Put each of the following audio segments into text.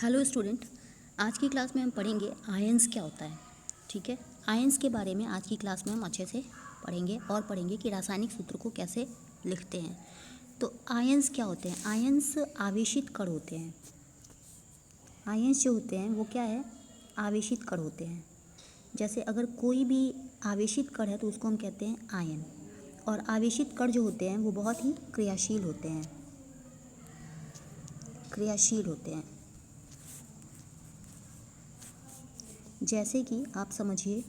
Hello student, आज की class में हम पढ़ेंगे आयंस क्या होता है। ठीक है, आयंस के बारे में आज की क्लास में हम अच्छे से पढ़ेंगे और पढ़ेंगे कि रासायनिक सूत्र को कैसे लिखते हैं। तो आयंस क्या होते हैं? आयंस आवेशित कण होते हैं। आयंस जो होते हैं वो क्या है? आवेशित कण होते हैं। जैसे अगर कोई भी आवेशित कण है तो उसको हम कहते हैं आयन। और आवेशित कण जो होते हैं वो बहुत ही क्रियाशील होते हैं। क्रियाशील होते हैं। जैसे कि आप समझिए,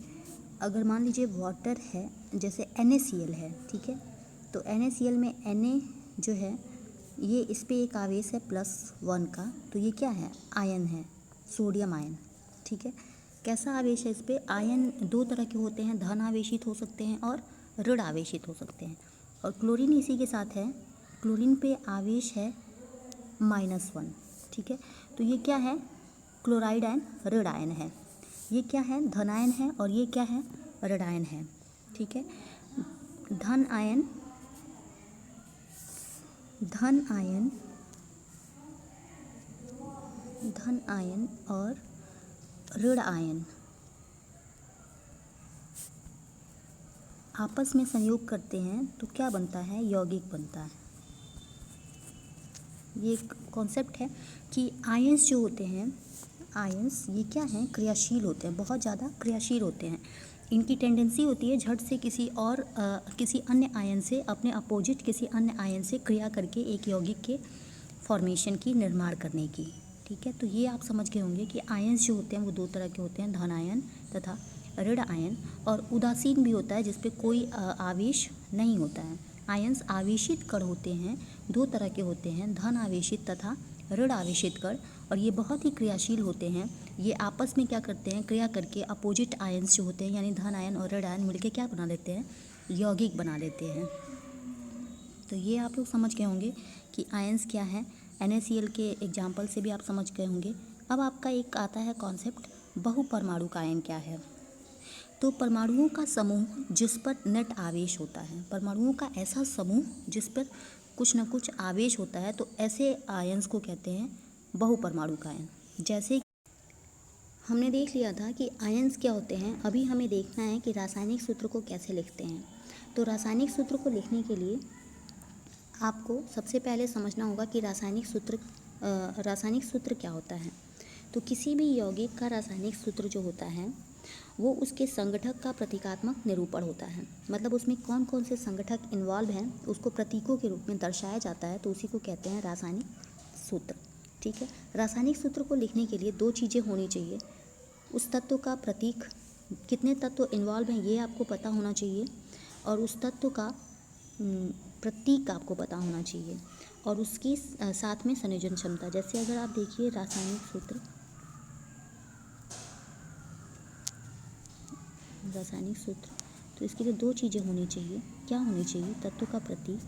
अगर मान लीजिए वाटर है, जैसे NaCl है, ठीक है, तो NaCl में Na जो है ये इस पे एक आवेश है +1 का, तो ये क्या है? आयन है, सोडियम आयन। ठीक है, कैसा आवेश है इस पे? आयन दो तरह के होते हैं, धन आवेशित हो सकते हैं और ऋण आवेशित हो सकते हैं। और क्लोरीन इसी के साथ है, क्लोरीन पे आवेश है -1। ठीक है, तो ये क्या है? क्लोराइड आयन, ऋण आयन है। ये क्या है? धन आयन है और ये क्या है? ऋण आयन है। ठीक है, धन आयन, धन आयन, धन आयन और ऋण आयन आपस में संयोग करते हैं तो क्या बनता है? यौगिक बनता है। ये एक कॉन्सेप्ट है कि आयंस जो होते हैं, आयंस ये क्या हैं? क्रियाशील होते हैं, बहुत ज़्यादा क्रियाशील होते हैं। इनकी टेंडेंसी होती है झट से किसी अन्य आयन से, अपने अपोजिट किसी अन्य आयन से क्रिया करके एक यौगिक के फॉर्मेशन की, निर्माण करने की। ठीक है, तो ये आप समझ गए होंगे कि आयंस जो होते हैं वो दो तरह के होते हैं, धन आयन तथा ऋण आयन। और उदासीन भी होता है जिसपे कोई आवेश नहीं होता है। आयंस आवेशित कण होते हैं, दो तरह के होते हैं, धन आवेशित तथा ऋण आवेशित कण। और ये बहुत ही क्रियाशील होते हैं। ये आपस में क्या करते हैं? क्रिया करके अपोजिट आयंस जो होते हैं, यानी धन आयन और ऋण आयन मिलकर क्या बना लेते हैं? यौगिक बना लेते हैं। तो ये आप लोग समझ गए होंगे कि आयंस क्या है। NaCl के एग्जाम्पल से भी आप समझ गए होंगे। अब आपका एक आता है कॉन्सेप्ट, बहुपरमाणु का आयन क्या है। तो परमाणुओं का समूह जिस पर नेट आवेश होता है, परमाणुओं का ऐसा समूह जिस पर कुछ न कुछ आवेश होता है, तो ऐसे आयंस को कहते हैं बहुपरमाणु का आयन। जैसे हमने देख लिया था कि आयंस क्या होते हैं, अभी हमें देखना है कि रासायनिक सूत्र को कैसे लिखते हैं। तो रासायनिक सूत्र को लिखने के लिए आपको सबसे पहले समझना होगा कि रासायनिक सूत्र क्या होता है। तो किसी भी यौगिक का रासायनिक सूत्र जो होता है वो उसके संगठक का प्रतीकात्मक निरूपण होता है। मतलब उसमें कौन कौन से संगठक इन्वॉल्व हैं उसको प्रतीकों के रूप में दर्शाया जाता है, तो उसी को कहते हैं रासायनिक सूत्र। ठीक है, रासायनिक सूत्र को लिखने के लिए दो चीज़ें होनी चाहिए। उस तत्व का प्रतीक, कितने तत्व इन्वॉल्व हैं ये आपको पता होना चाहिए, और उस तत्व का प्रतीक आपको पता होना चाहिए, और उसकी साथ में संयोजन क्षमता। जैसे अगर आप देखिए रासायनिक सूत्र, रासायनिक सूत्र, तो इसके लिए दो चीज़ें होनी चाहिए। क्या होनी चाहिए? तत्व का प्रतीक,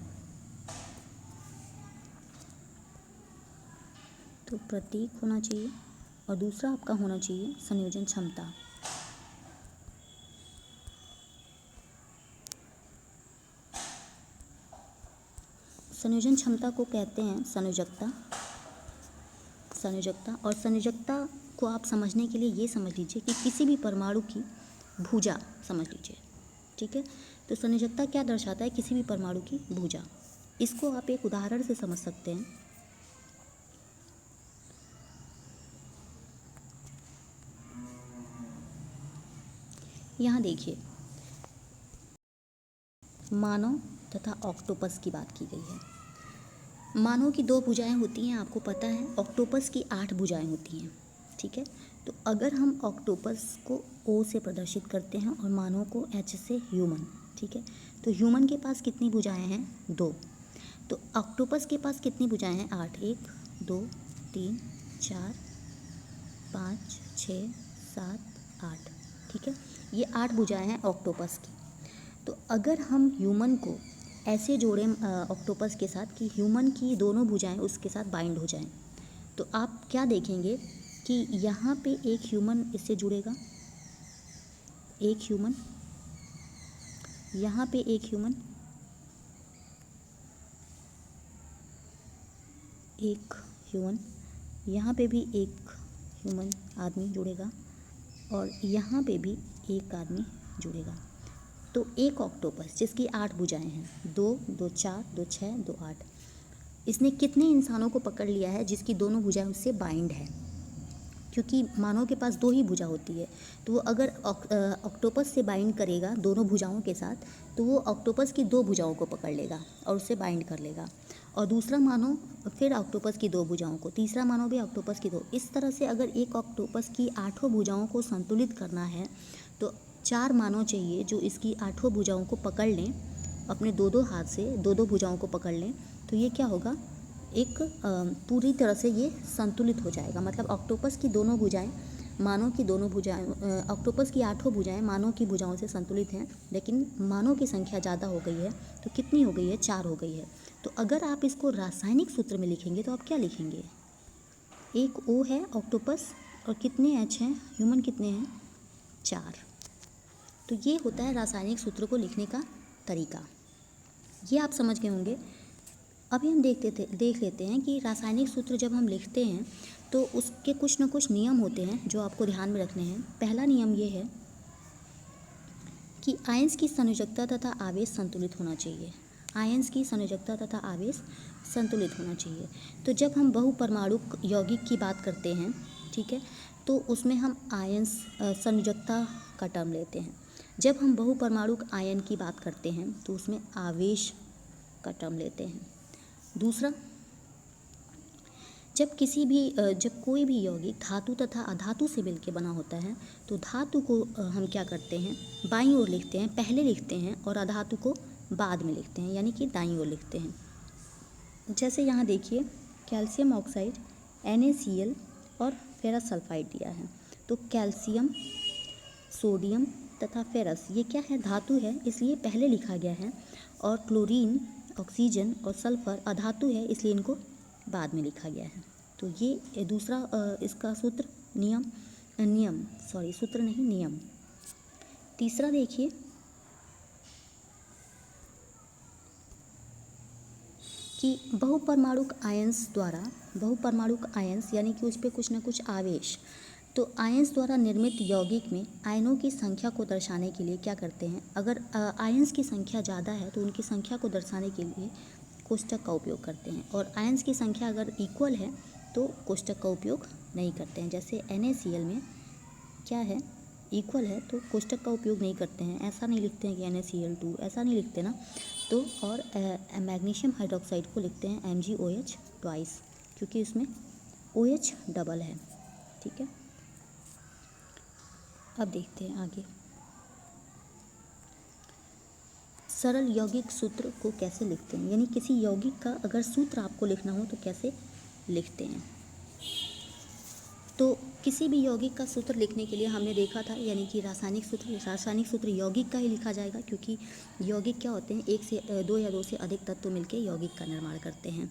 तो प्रतीक होना चाहिए, और दूसरा आपका होना चाहिए संयोजन क्षमता। संयोजन क्षमता को कहते हैं संयोजकता। संयोजकता, और संयोजकता को आप समझने के लिए ये समझ लीजिए कि किसी भी परमाणु की भुजा समझ लीजिए। ठीक है, तो संयोजकता क्या दर्शाता है? किसी भी परमाणु की भुजा। इसको आप एक उदाहरण से समझ सकते हैं। यहाँ देखिए, मानव तथा ऑक्टोपस की बात की गई है। मानव की 2 भुजाएं होती हैं, आपको पता है। ऑक्टोपस की 8 भुजाएं होती हैं। ठीक है, तो अगर हम ऑक्टोपस को O से प्रदर्शित करते हैं और मानव को H से, ह्यूमन। ठीक है, तो ह्यूमन के पास कितनी भुजाएं हैं? 2। तो ऑक्टोपस के पास कितनी भुजाएं हैं? 8। 1 2 3 4 5 6 7 8। ठीक है, ये 8 भुजाएं हैं ऑक्टोपस की। तो अगर हम ह्यूमन को ऐसे जोड़ें ऑक्टोपस के साथ कि ह्यूमन की दोनों भुजाएं उसके साथ बाइंड हो जाएं, तो आप क्या देखेंगे कि यहाँ पे एक ह्यूमन इससे जुड़ेगा, एक ह्यूमन, यहाँ पे एक ह्यूमन, एक ह्यूमन, यहाँ पे भी एक ह्यूमन आदमी जुड़ेगा और यहाँ पे भी एक आदमी जुड़ेगा। तो एक ऑक्टोपस जिसकी 8 भुजाएं हैं, 2, 2, 4, 2, 6, 2, 8, इसने कितने इंसानों को पकड़ लिया है जिसकी दोनों भुजाएं उससे बाइंड है? क्योंकि मानव के पास 2 ही भुजा होती है, तो वो अगर ऑक्टोपस से बाइंड करेगा दोनों भुजाओं के साथ, तो वो ऑक्टोपस की 2 भुजाओं को पकड़ लेगा और उससे बाइंड कर लेगा। और दूसरा मानव फिर ऑक्टोपस की 2 भुजाओं को, तीसरा मानव भी ऑक्टोपस की 2। इस तरह से अगर एक ऑक्टोपस की 8 भुजाओं को संतुलित करना है तो 4 मानव चाहिए जो इसकी 8 भुजाओं को पकड़ लें, अपने 2-2 हाथ से 2-2 भुजाओं को पकड़ लें। तो ये क्या होगा, एक पूरी तरह से ये संतुलित हो जाएगा। मतलब ऑक्टोपस की दोनों भुजाएं मानव की दोनों भुजाएं, ऑक्टोपस की 8 भुजाएं मानव की भुजाओं से संतुलित हैं, लेकिन मानव की संख्या ज़्यादा हो गई है, तो कितनी हो गई है, 4 हो गई है। तो अगर आप इसको रासायनिक सूत्र में लिखेंगे तो आप क्या लिखेंगे, एक O है ऑक्टोपस और कितने H हैं, ह्यूमन कितने हैं, 4। तो ये होता है रासायनिक सूत्र को लिखने का तरीका। ये आप समझ गए होंगे। अभी हम देख लेते हैं कि रासायनिक सूत्र जब हम लिखते हैं तो उसके कुछ न कुछ नियम होते हैं जो आपको ध्यान में रखने हैं। पहला नियम ये है कि आयंस की संयोजकता तथा आवेश संतुलित होना चाहिए। आयंस की संयोजकता तथा आवेश संतुलित होना चाहिए। तो जब हम बहुपरमाणुक यौगिक की बात करते हैं, ठीक है, तो उसमें हम आयंस संयोजकता का टर्म लेते हैं। जब हम बहुपरमाणुक आयन की बात करते हैं तो उसमें आवेश का टर्म लेते हैं। दूसरा, जब कोई भी यौगिक धातु तथा अधातु से मिलकर बना होता है तो धातु को हम क्या करते हैं, बाईं ओर लिखते हैं, पहले लिखते हैं, और अधातु को बाद में लिखते हैं, यानी कि दाईं ओर लिखते हैं। जैसे यहाँ देखिए कैल्शियम ऑक्साइड NaCl और फेरस सल्फाइड दिया है। तो कैल्शियम, सोडियम तथा फेरस ये क्या है, धातु है, इसलिए पहले लिखा गया है। और क्लोरीन, ऑक्सीजन और सल्फर अधातु है, इसलिए इनको बाद में लिखा गया है। तो ये दूसरा इसका सूत्र सूत्र नहीं, नियम। तीसरा देखिए कि बहुपरमाणुक आयंस यानी कि उस पर कुछ ना कुछ आवेश, तो आयंस द्वारा निर्मित यौगिक में आयनों की संख्या को दर्शाने के लिए क्या करते हैं, अगर आयंस की संख्या ज़्यादा है तो उनकी संख्या को दर्शाने के लिए कोष्टक का उपयोग करते हैं, और आयंस की संख्या अगर इक्वल है तो कोष्टक का उपयोग नहीं करते हैं। जैसे NaCl में क्या है, इक्वल है, तो कोष्टक का उपयोग नहीं करते हैं, ऐसा नहीं लिखते हैं कि NaCl2, ऐसा नहीं लिखते ना। तो और मैग्नीशियम हाइड्रोक्साइड को लिखते हैं MgOH ट्वाइस, क्योंकि उसमें OH डबल है, ठीक है। अब देखते हैं आगे, सरल यौगिक सूत्र को कैसे लिखते हैं, यानी किसी यौगिक का अगर सूत्र आपको लिखना हो तो कैसे लिखते हैं। तो किसी भी यौगिक का सूत्र लिखने के लिए हमने देखा था, यानी कि रासायनिक सूत्र यौगिक का ही लिखा जाएगा, क्योंकि यौगिक क्या होते हैं, 1 से 2 या 2 से अधिक तत्व मिलकर यौगिक का निर्माण करते हैं।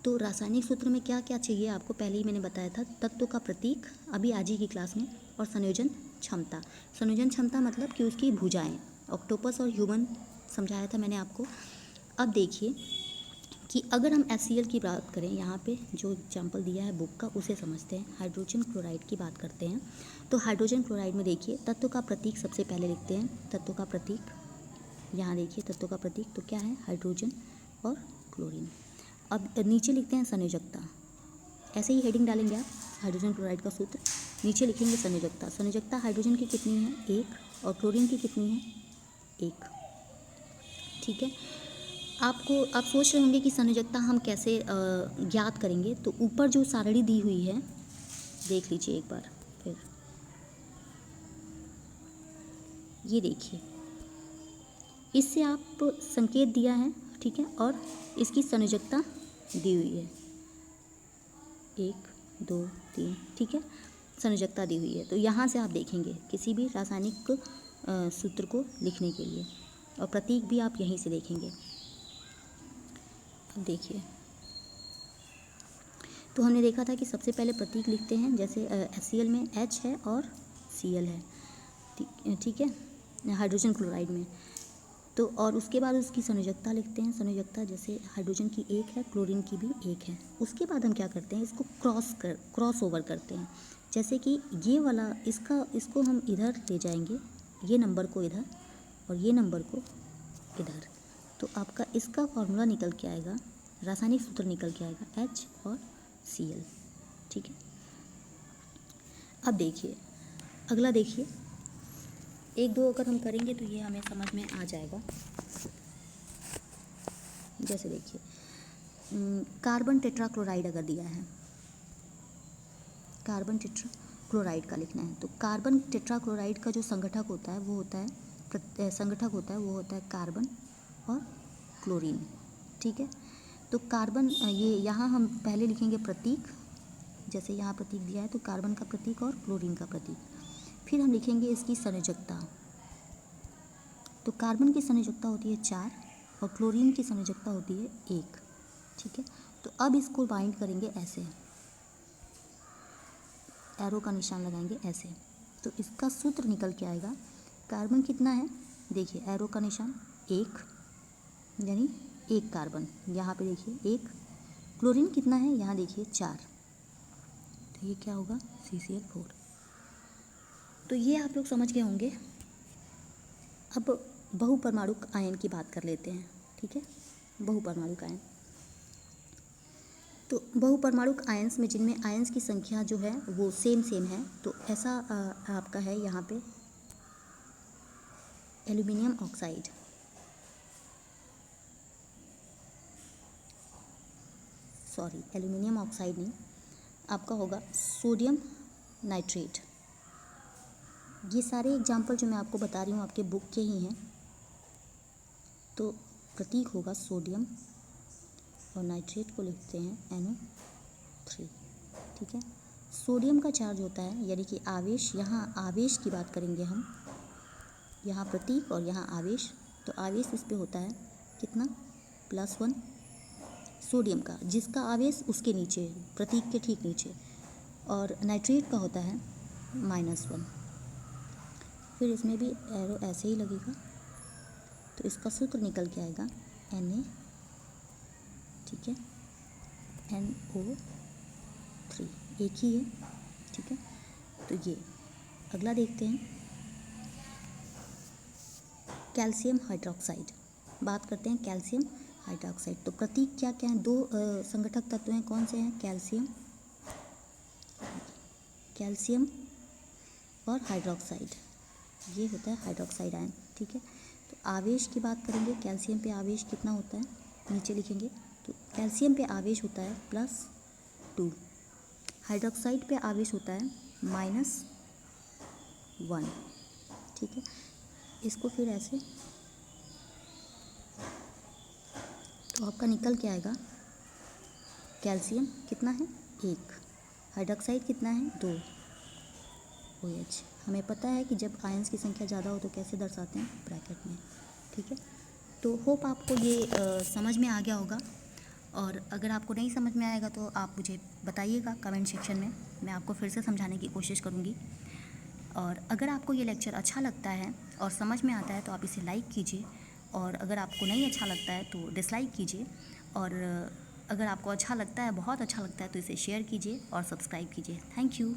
तो रासायनिक सूत्र में क्या क्या चाहिए आपको पहले ही मैंने बताया था, तत्व का प्रतीक अभी आज ही की क्लास में, और संयोजन क्षमता। संयोजन क्षमता मतलब कि उसकी भुजाएं, ऑक्टोपस और ह्यूमन समझाया था मैंने आपको। अब देखिए कि अगर हम HCl की बात करें, यहाँ पे जो एग्जाम्पल दिया है बुक का उसे समझते हैं। हाइड्रोजन क्लोराइड की बात करते हैं, तो हाइड्रोजन क्लोराइड में देखिए तत्व का प्रतीक सबसे पहले लिखते हैं। तत्व का प्रतीक यहाँ देखिए, तत्व का प्रतीक तो क्या है, हाइड्रोजन और क्लोरीन। अब नीचे लिखते हैं संयोजकता, ऐसे ही हेडिंग डालेंगे आप, हाइड्रोजन क्लोराइड का सूत्र, नीचे लिखेंगे संयोजकता। संयोजकता हाइड्रोजन की कितनी है, 1, और क्लोरीन की कितनी है, 1, ठीक है। आप सोच रहे होंगे कि संयोजकता हम कैसे ज्ञात करेंगे, तो ऊपर जो सारणी दी हुई है देख लीजिए एक बार फिर, ये देखिए, इससे आप संकेत दिया है, ठीक है, और इसकी संयोजकता दी हुई है 1, 2, 3, ठीक है, संयोजकता दी हुई है। तो यहाँ से आप देखेंगे किसी भी रासायनिक सूत्र को लिखने के लिए, और प्रतीक भी आप यहीं से देखेंगे। अब देखिए, तो हमने देखा था कि सबसे पहले प्रतीक लिखते हैं, जैसे HCl में H है और Cl है, ठीक है, हाइड्रोजन क्लोराइड में। तो और उसके बाद उसकी संयोजकता लिखते हैं। संयोजकता जैसे हाइड्रोजन की एक है, क्लोरीन की भी एक है। उसके बाद हम क्या करते हैं, इसको क्रॉस ओवर करते हैं। जैसे कि ये वाला इसको हम इधर ले जाएंगे, ये नंबर को इधर और ये नंबर को इधर, तो आपका इसका फॉर्मूला निकल के आएगा, रासायनिक सूत्र निकल के आएगा H और Cl। ठीक है, अब देखिए अगला, देखिए 1-2 अगर हम करेंगे तो ये हमें समझ में आ जाएगा। जैसे देखिए कार्बन टेट्राक्लोराइड अगर दिया है, कार्बन टेट्राक्लोराइड का लिखना है, तो कार्बन टेट्राक्लोराइड का जो संगठक होता है वो होता है कार्बन और क्लोरीन। ठीक है, तो कार्बन ये यहाँ हम पहले लिखेंगे प्रतीक, जैसे यहाँ प्रतीक दिया है तो कार्बन का प्रतीक और क्लोरीन का प्रतीक। फिर हम लिखेंगे इसकी संयोजकता, तो कार्बन की संयोजकता होती है 4 और क्लोरीन की संयोजकता होती है 1। ठीक है, तो अब इसको बाइंड करेंगे ऐसे, एरो का निशान लगाएंगे ऐसे, तो इसका सूत्र निकल के आएगा। कार्बन कितना है, देखिए एरो का निशान 1, यानी 1 कार्बन, यहाँ पे देखिए 1। क्लोरीन कितना है, यहाँ देखिए 4, तो ये क्या होगा CCl4। तो ये आप लोग समझ गए होंगे। अब बहुपरमाणुक आयन की बात कर लेते हैं। ठीक है, बहुपरमाणुक आयन, तो बहुपरमाणुक आयन्स में जिनमें आयन्स की संख्या जो है वो सेम है, तो ऐसा आपका है यहाँ पे aluminium oxide, sorry aluminium oxide नहीं, आपका होगा सोडियम नाइट्रेट। ये सारे एग्जाम्पल जो मैं आपको बता रही हूँ आपके बुक के ही हैं। तो प्रतीक होगा सोडियम और नाइट्रेट को लिखते हैं NO3। ठीक है, सोडियम का चार्ज होता है, यानी कि आवेश, यहाँ आवेश की बात करेंगे हम, यहाँ प्रतीक और यहाँ आवेश, तो आवेश इस पे होता है कितना +1 सोडियम का, जिसका आवेश उसके नीचे, प्रतीक के ठीक नीचे, और नाइट्रेट का होता है -1। फिर इसमें भी एरो ऐसे ही लगेगा, तो इसका सूत्र निकल के आएगा Na, ठीक है, NO3, एक ही है। ठीक है, तो ये अगला देखते हैं, कैल्शियम हाइड्रोक्साइड, बात करते हैं कैल्शियम हाइड्रोक्साइड। तो प्रतीक क्या क्या हैं, 2 संगठक तत्व हैं, कौन से हैं, कैल्शियम और हाइड्रोक्साइड, ये होता है हाइड्रोक्साइड आयन। ठीक है, तो आवेश की बात करेंगे, कैल्शियम पे आवेश कितना होता है, नीचे लिखेंगे, तो कैल्शियम पे आवेश होता है +2, हाइड्रोक्साइड पे आवेश होता है -1। ठीक है, इसको फिर ऐसे, तो आपका निकल के आएगा कैल्शियम कितना है 1, हाइड्रोक्साइड कितना है 2 OH। हमें पता है कि जब आयन्स की संख्या ज़्यादा हो तो कैसे दर्शाते हैं, ब्रैकेट में। ठीक है, तो होप आपको ये समझ में आ गया होगा, और अगर आपको नहीं समझ में आएगा तो आप मुझे बताइएगा कमेंट सेक्शन में, मैं आपको फिर से समझाने की कोशिश करूँगी। और अगर आपको ये लेक्चर अच्छा लगता है और समझ में आता है तो आप इसे लाइक कीजिए, और अगर आपको नहीं अच्छा लगता है तो डिसलाइक कीजिए, और अगर आपको अच्छा लगता है, बहुत अच्छा लगता है, तो इसे शेयर कीजिए और सब्सक्राइब कीजिए। Thank you.